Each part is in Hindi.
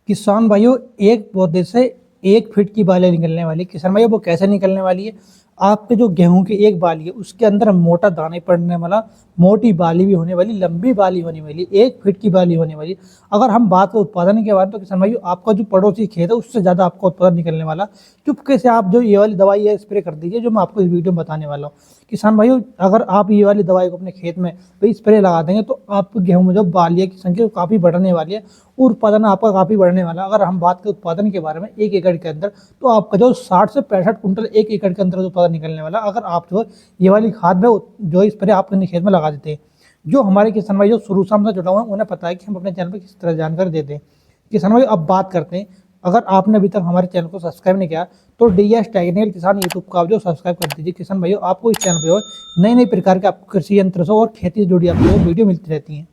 किसान भाइयों, एक पौधे से 1 फीट की बालें निकलने वाली। किसान भाइयों, वो कैसे निकलने वाली है? आपके जो गेहूं की एक बाली है उसके अंदर मोटा दाने पड़ने वाला, मोटी बाली भी होने वाली, लंबी बाली होने वाली, 1 फीट की बाली होने वाली। अगर हम बात करें उत्पादन के बारे में तो किसान भाइयों, आपका जो पड़ोसी खेत है उससे ज़्यादा आपका उत्पादन निकलने वाला। चुपके से आप जो ये वाली दवाई है स्प्रे कर दीजिए, जो मैं आपको इस वीडियो में बताने वाला हूँ। किसान भाइयों, अगर आप ये वाली दवाई को अपने खेत में तो स्प्रे लगा देंगे तो आपके गेहूं में जो बालिया की संख्या काफ़ी बढ़ने वाली है और उत्पादन आपका काफ़ी बढ़ने वाला है। अगर हम बात करें उत्पादन के बारे में 1 एकड़ के अंदर, तो आपका जो 60 से 65 कुंटल 1 एकड़ के अंदर जो उत्पादन निकलने वाला, अगर आप जो ये वाली खाद में जो स्प्रे आप अपने खेत में लगा देते हैं। जो हमारे किसान भाई जो शुरू से हमसे जुड़ा हुआ है उन्हें पता है कि हम अपने चैनल पर किस तरह जानकारी देते हैं। किसान भाई, अब बात करते हैं, अगर आपने अभी तक हमारे चैनल को सब्सक्राइब नहीं किया तो डीएस टेक्निकल किसान यूट्यूब का आप जो सब्सक्राइब कर दीजिए। किसान भाइयों, आपको इस चैनल पर नई नई प्रकार के आपको कृषि यंत्र से और खेती से जुड़ी आपको वीडियो मिलती रहती हैं।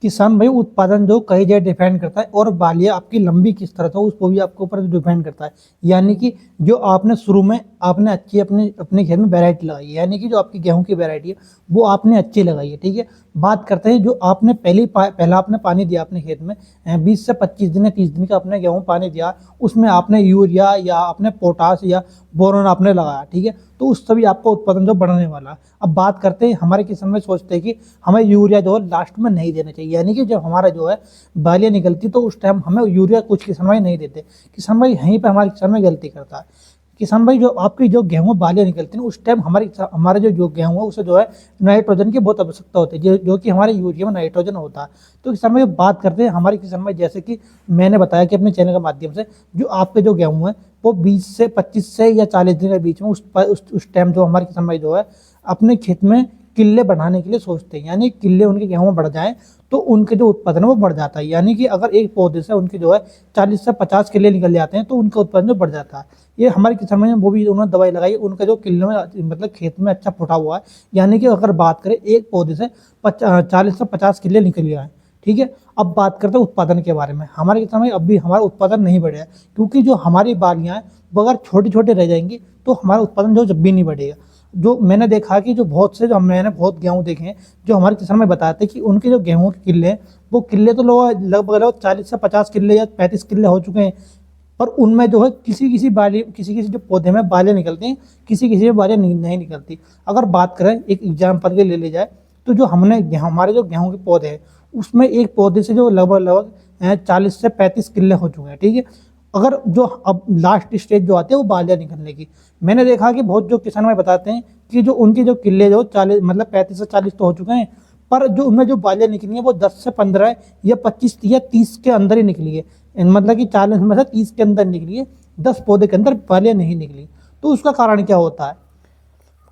किसान भाई, उत्पादन जो कई जगह डिपेंड करता है और बालियाँ आपकी लंबी किस तरह से उसको भी आपके ऊपर डिपेंड करता है। यानी कि जो आपने शुरू में आपने अच्छी अपने अपने खेत में वैरायटी लगाई है, यानी कि जो आपकी गेहूं की वैरायटी है वो आपने अच्छी लगाई है, ठीक है। बात करते हैं जो आपने पहला आपने पानी दिया अपने खेत में 20 से 25 दिन या 30 दिन का अपने गेहूँ पानी दिया, उसमें आपने यूरिया या आपने पोटास या बोरोन आपने लगाया, ठीक है, तो उससे भी आपका उत्पादन जो बढ़ने वाला। अब बात करते हैं, हमारे किसान में सोचते हैं कि हमें यूरिया जो है लास्ट में नहीं देना चाहिए, यानी कि जब हमारा जो है बालियाँ निकलती तो उस टाइम हमें यूरिया कुछ किसान भाई नहीं देते। किसान भाई यहीं पर हमारे किसान में गलती करता है। किसान भाई, जो आपकी जो गेहूँ बालियाँ निकलती हैं उस टाइम हमारे जो गेहूँ है उसे जो है नाइट्रोजन की बहुत आवश्यकता होती है, जो कि हमारे यूरिया में नाइट्रोजन होता है। तो किसान भाई बात करते हैं हमारे किसान भाई, जैसे कि मैंने बताया कि अपने चैनल के माध्यम से जो आपके जो गेहूँ है वो 20 से 25 से या 40 दिन के बीच में उस टाइम जो हमारे किसान भाई जो है अपने खेत में किले बढ़ाने के लिए सोचते हैं, यानी किले उनके गेहूँ में बढ़ जाएं तो उनके जो उत्पादन है वो बढ़ जाता है। यानी कि अगर एक पौधे से उनके जो है 40 से 50 किले निकल जाते हैं तो उनका उत्पादन जो बढ़ जाता है। ये हमारे किसान भाई वो भी उन्होंने दवाई लगाई, उनका जो किले में मतलब खेत में अच्छा फुटा हुआ है। यानी कि अगर बात करें एक पौधे से 40 से 50 किले निकल गया है, ठीक है। अब बात करते हैं उत्पादन के बारे में। हमारे किसान भाई अब भी हमारा उत्पादन नहीं बढ़ेगा, क्योंकि जो हमारी बालियाँ हैं वो अगर छोटे छोटे रह जाएंगी तो हमारा उत्पादन जो जब भी नहीं बढ़ेगा। जो मैंने देखा कि जो बहुत से जो मैंने बहुत गेहूँ देखे हैं जो हमारे किसान में बताते हैं कि उनके जो गेहूँ के किले हैं वो किले तो लोग लगभग 40 से 50 किले या 35 किले हो चुके हैं, पर उनमें जो है किसी किसी जो पौधे में बालें निकलती हैं, किसी किसी में बालें नहीं निकलती। अगर बात करें एक एग्जाम्पल के ले जाए तो जो हमारे जो गेहूँ के पौधे हैं उसमें एक पौधे से जो लगभग 40 से 35 किले हो चुके हैं, ठीक है। अगर जो अब लास्ट स्टेज जो आती है वो बालियाँ निकलने की, मैंने देखा कि बहुत जो किसान भाई बताते हैं कि जो उनके जो किले जो 40 मतलब 35 से 40 तो हो चुके हैं, पर जो उनमें जो बालियाँ निकली हैं वो 10 से 15 या 25 या 30 के अंदर ही निकली है। मतलब कि 40 में से 30 के अंदर निकली है, 10 पौधे के अंदर बालियाँ नहीं निकली। तो उसका कारण क्या होता है?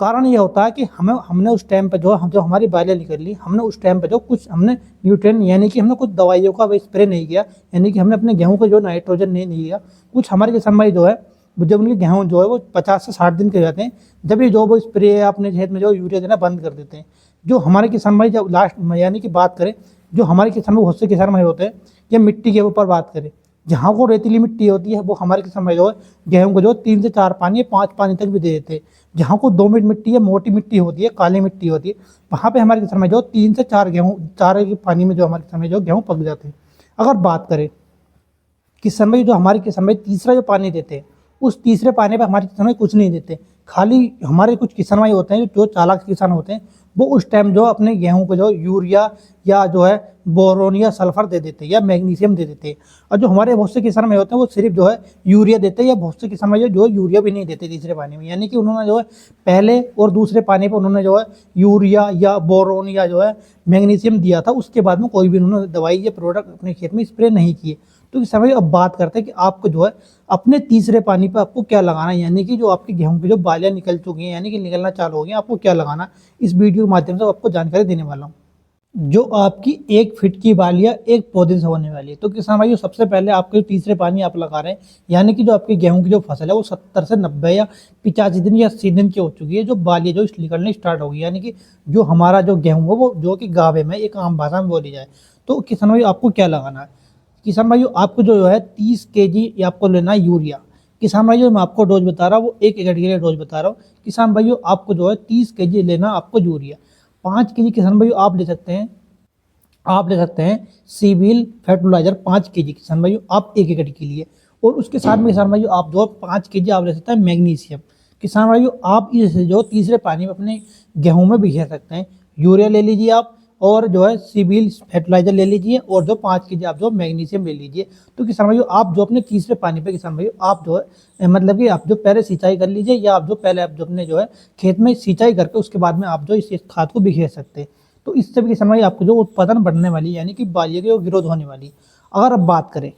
कारण ये होता है कि हमने उस टाइम पे जो हमारी बालियाँ निकल ली, हमने उस टाइम पे जो कुछ हमने न्यूट्रिएंट यानी कि हमने कुछ दवाइयों का स्प्रे नहीं किया, यानी कि हमने अपने गेहूं को जो नाइट्रोजन नहीं लिया। कुछ हमारे किसान भाई जो है जब उनके गेहूँ जो है वो 50 से 60 दिन के जाते हैं, जब ये जो वो स्प्रे अपने खेत में जो यूरिया देना बंद कर देते हैं। जो हमारे किसान भाई जब लास्ट यानी कि बात करें, जो हमारे किसान भाई बहुत से किसान भाई होते हैं, या मिट्टी के ऊपर बात करें, जहाँ को रेतीली मिट्टी होती है वो हमारे किसान भाई जो है गेहूँ को जो 3 से 4 पानी या 5 पानी तक भी दे देते हैं। जहाँ को दोमट मिट्टी है, मोटी मिट्टी होती है, काली मिट्टी होती है, वहाँ पे हमारे किसान भाई जो 3 से 4 चार के पानी में जो हमारे किसान भाई जो गेहूँ पक जाते हैं। अगर बात करें किसान भाई, जो हमारे किसान भाई तीसरा जो पानी देते हैं उस तीसरे पानी पर हमारे किसान भाई कुछ नहीं देते। खाली हमारे कुछ किसान भाई होते हैं जो चालाक किसान होते हैं, वो उस टाइम जो अपने गेहूं को जो यूरिया या जो है बोरोन या सल्फर दे देते हैं या मैग्नीशियम दे देते हैं। और जो हमारे बहुत से किसान भाई होते हैं वो सिर्फ जो है यूरिया देते हैं, या बहुत से किसान भाई जो यूरिया भी नहीं देते तीसरे पानी में। यानी कि उन्होंने जो है पहले और दूसरे पानी पर उन्होंने जो है यूरिया या बोरोन या जो है मैग्नीशियम दिया था, उसके बाद में कोई भी उन्होंने दवाई या प्रोडक्ट अपने खेत में स्प्रे नहीं किए। तो किसान भाई अब बात करते हैं कि आपको जो है अपने तीसरे पानी पर आपको क्या लगाना है, यानी कि जो आपकी गेहूं की जो बालियाँ निकल चुकी हैं यानी कि निकलना चालू हो गई, आपको क्या लगाना, इस वीडियो के माध्यम से आपको जानकारी देने वाला हूँ। जो आपकी 1 फीट की बालियाँ एक पौधे से होने वाली है। तो किसान भाई सबसे पहले आपके तीसरे पानी आप लगा रहे हैं, यानी कि जो आपकी गेहूं की जो फसल है वो 70 से 90 या 85 दिन या 80 दिन की हो चुकी है, जो बालियाँ जो निकलने स्टार्ट हो गई, यानी कि जो हमारा जो गेहूँ है वो जो कि गावे में एक आम भाषा में बोली जाए। तो किसान भाई आपको क्या लगाना है? किसान भाइयों, आपको जो है 30 kg आपको लेना है यूरिया। किसान भाइयों, मैं आपको डोज बता रहा हूँ वो 1 एकड़ के लिए डोज बता रहा हूँ। किसान भाइयों, आपको जो है 30 kg लेना आपको यूरिया। 5 kg किसान भाइयों आप ले सकते हैं आप ले सकते हैं सिविल फर्टिलाइजर 5 kg किसान भाइयों आप 1 एकड़ के लिए। और उसके साथ में किसान भाइयों आप जो 5 kg आप ले सकते हैं मैग्नीशियम। किसान भाइयों आप इसे जो तीसरे पानी में अपने गेहूं में बिखेर सकते हैं। यूरिया ले लीजिए आप, और जो है सिविल फर्टिलाइजर ले लीजिए, और जो 5 kg आप जो मैग्नीशियम ले लीजिए। तो किसान भाइयों आप जो अपने तीसरे पानी पे किसान भाइयों आप जो है मतलब कि आप जो पहले सिंचाई कर लीजिए, या आप जो पहले आप जो अपने जो है खेत में सिंचाई करके उसके बाद में आप जो इस खाद को बिखेर सकते हैं। तो इससे भी किसान भाई आपको जो उत्पादन बढ़ने वाली यानी कि बालिया की विरोध होने वाली। अगर अब बात करें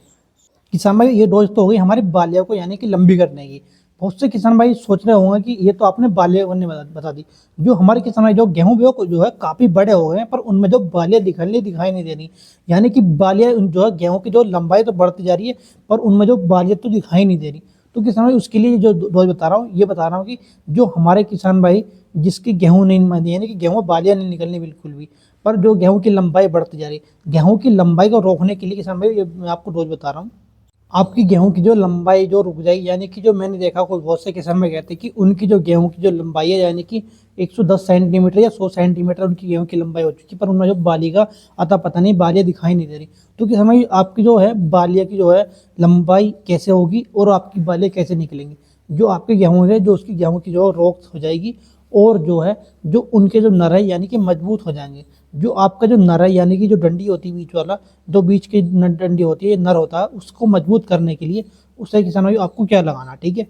किसान भाई, ये डोज तो हो गई हमारी बालिया को यानी कि लंबी करने की। बहुत से किसान भाई सोच रहे होंगे कि ये तो आपने बालिया करने बता दी। जो हमारे किसान भाई जो गेहूं भी जो है काफी बड़े हो गए हैं, पर उनमें जो बालिया दिखाई नहीं दे रही। यानी कि बालिया जो है गेहूं की जो लंबाई तो बढ़ती जा रही है, पर उनमें जो बालिया तो दिखाई नहीं दे रही। तो किसान भाई उसके लिए जो डोज बता रहा हूँ, ये बता रहा हूँ कि जो हमारे किसान भाई जिसकी गेहूं नहीं यानी कि गेहूं बालियां नहीं निकलनी बिल्कुल भी, पर जो गेहूं की लंबाई बढ़ती जा रही है, गेहूं की लंबाई को रोकने के लिए किसान भाई ये मैं आपको डोज बता रहा हूँ। आपकी गेहूं की जो लंबाई जो रुक जाएगी, यानी कि जो मैंने देखा कोई बहुत से किसान में कहते हैं कि उनकी जो गेहूं की जो लंबाई है यानी कि 110 सेंटीमीटर या 100 सेंटीमीटर उनकी गेहूं की लंबाई हो चुकी है, पर उनमें जो बालिका अता पता नहीं बालियाँ दिखाई नहीं दे रही। तो किसान भाई आपकी जो है बालिया की जो है लंबाई कैसे होगी और आपकी बालियाँ कैसे निकलेंगी। जो आपके गेहूँ है जो उसकी गेहूँ की जो रोक हो जाएगी, और जो है जो उनके जो नर है यानी कि मजबूत हो जाएंगे। जो आपका जो नर है यानी कि जो डंडी होती है बीच वाला, जो बीच की डंडी होती है नर होता है, उसको मजबूत करने के लिए उसे किसान भाई आपको क्या लगाना, ठीक है।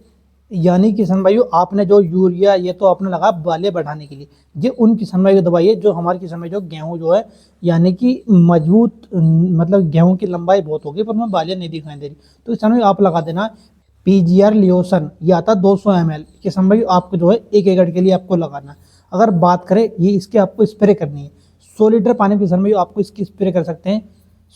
यानी किसान भाइयों आपने जो यूरिया ये तो आपने लगा बाले बढ़ाने के लिए, ये उन किसान भाई की दवाई है जो हमारे किसान भाई जो गेहूँ जो है यानी कि मजबूत मतलब गेहूँ की लंबाई बहुत होगी पर उनमें बालियाँ नहीं दिखाई दे रही। तो किसान भाई आप लगा देना पीजीआर लियोसन, ये आता 200 ml किसान भाई आपको जो है 1 एकड़ के लिए आपको लगाना। अगर बात करें ये इसके आपको स्प्रे करनी है 100 लीटर पानी में किसान भाई आपको इसकी स्प्रे कर सकते हैं।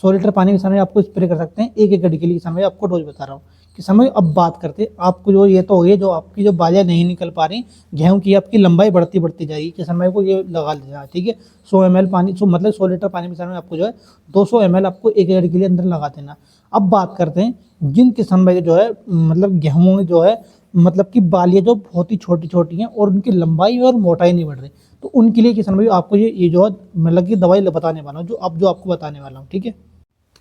100 लीटर पानी में किसान भाई आपको स्प्रे कर सकते हैं 1 एकड़ के लिए। किसान भाई आपको डोज बता रहा हूँ किसान भाई। अब बात करते हैं आपको जो ये तो हो गई जो आपकी जो बालियाँ नहीं निकल पा रही, गेहूं की आपकी लंबाई बढ़ती बढ़ती जाएगी, किसान भाई को ये लगा लेना, ठीक है। 100 ml पानी मतलब 100 लीटर पानी में किसान भाई आपको जो है 200 ml आपको 1 एकड़ के लिए अंदर लगा देना। अब बात करते हैं जिन किसान भाई जो है मतलब गेहूं में जो है मतलब कि बालियाँ जो बहुत ही छोटी छोटी हैं और उनकी लंबाई और मोटाई नहीं बढ़ रही, तो उनके लिए किसान भाई आपको ये जो है मतलब कि दवाई बताने वाला हूँ, जो आपको बताने वाला हूँ, ठीक है।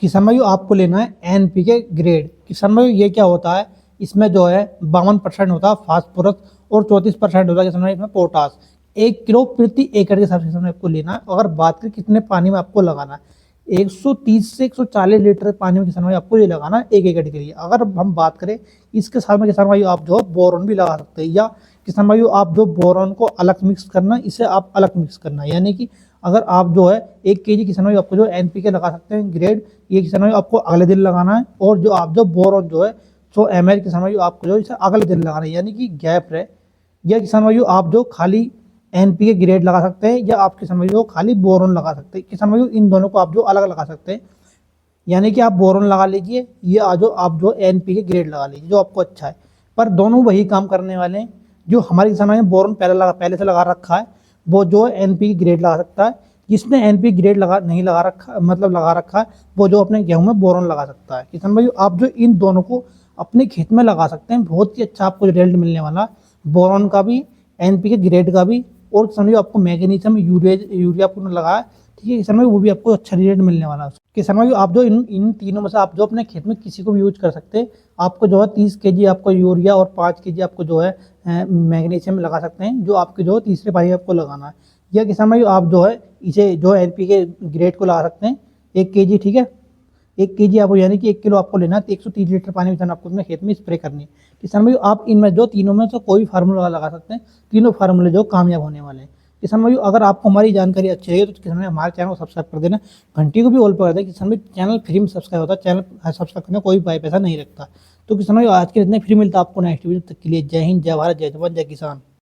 किसान भाई आपको लेना है एनपीके ग्रेड। किसान भाई ये क्या होता है, इसमें जो है 52% होता है फास्फोरस और 34% होता है किसान भाई इसमें पोटास। 1 किलो प्रति एकड़ के हिसाब से किसान भाई आपको लेना है। अगर बात करें कितने पानी में आपको लगाना है, 130 से 140 लीटर पानी में किसान भाई आपको ये लगाना है 1 एकड़ के लिए। अगर हम बात करें इसके साथ में किसान भाई आप जो बोरॉन भी लगा सकते हैं, या किसान भाई आप जो बोरॉन को अलग मिक्स करना, इसे आप अलग मिक्स करना, यानी कि अगर आप जो है 1 kg किसान भाई आपको जो एनपीके लगा सकते हैं ग्रेड, ये किसान भाई आपको अगले दिन लगाना है। और जो आप जो बोरॉन जो है 100 ml किसान भाई आपको जो इसे अगले दिन लगाना है, यानी कि गैप रहे। या किसान भाई आप जो खाली एनपीके ग्रेड लगा सकते हैं, या आप किसान भाई जो खाली बोरॉन लगा सकते हैं। किसान भाई इन दोनों को आप जो अलग लगा सकते हैं, यानी कि आप बोरॉन लगा लीजिए या जो आप जो एनपीके ग्रेड लगा लीजिए जो आपको अच्छा है, पर दोनों वही काम करने वाले हैं। जो हमारे किसान भाई बोरॉन पहले से लगा रखा है वो जो एनपीके ग्रेड लगा सकता है। जिसने एनपीके ग्रेड नहीं लगा रखा मतलब लगा रखा है वो जो अपने गेहूं में बोरॉन लगा सकता है। किसान भाई आप जो इन दोनों को अपने खेत में लगा सकते हैं, बहुत ही अच्छा आपको रिजल्ट मिलने वाला, बोरॉन का भी एनपीके ग्रेड का भी। और किसान भाई आपको मैग्नीशियम यूरिया आपको लगाया, ठीक है किसान भाई, वो भी आपको अच्छा रिजल्ट मिलने वाला है। किसान भाई आप जो इन तीनों में से आप जो अपने खेत में किसी को भी यूज कर सकते हैं। आपको जो है 30 kg आपको यूरिया और 5 kg आपको जो है मैग्नीशियम लगा सकते हैं, जो आपके जो तीसरे पानी आपको लगाना है। या किसान भाई आप जो है इसे जो एनपीके ग्रेड को लगा सकते हैं 1 kg, ठीक है। 1 kg आपको यानी कि 1 किलो आपको लेना है, तो 130 लीटर पानी में आपको अपने खेत में स्प्रे करनी है। किसान भाई आप इनमें जो तीनों में से कोई फार्मूला लगा सकते हैं, तीनों फार्मूले जो कामयाब होने वाले हैं। किसान भाई अगर आपको हमारी जानकारी अच्छी लगी तो किसान भाई हमारे चैनल को सब्सक्राइब कर देना, घंटी को भी ऑल पर कर देना। किसान भाई चैनल फ्री में सब्सक्राइब होता है, चैनल सब्सक्राइब करने कोई पैसा नहीं रखता। तो किसान भाई आज के इतने फ्री मिलता है आपको नेक्स्ट वीडियो तक के लिए। जय हिंद, जय भारत, जय जवान, जय किसान।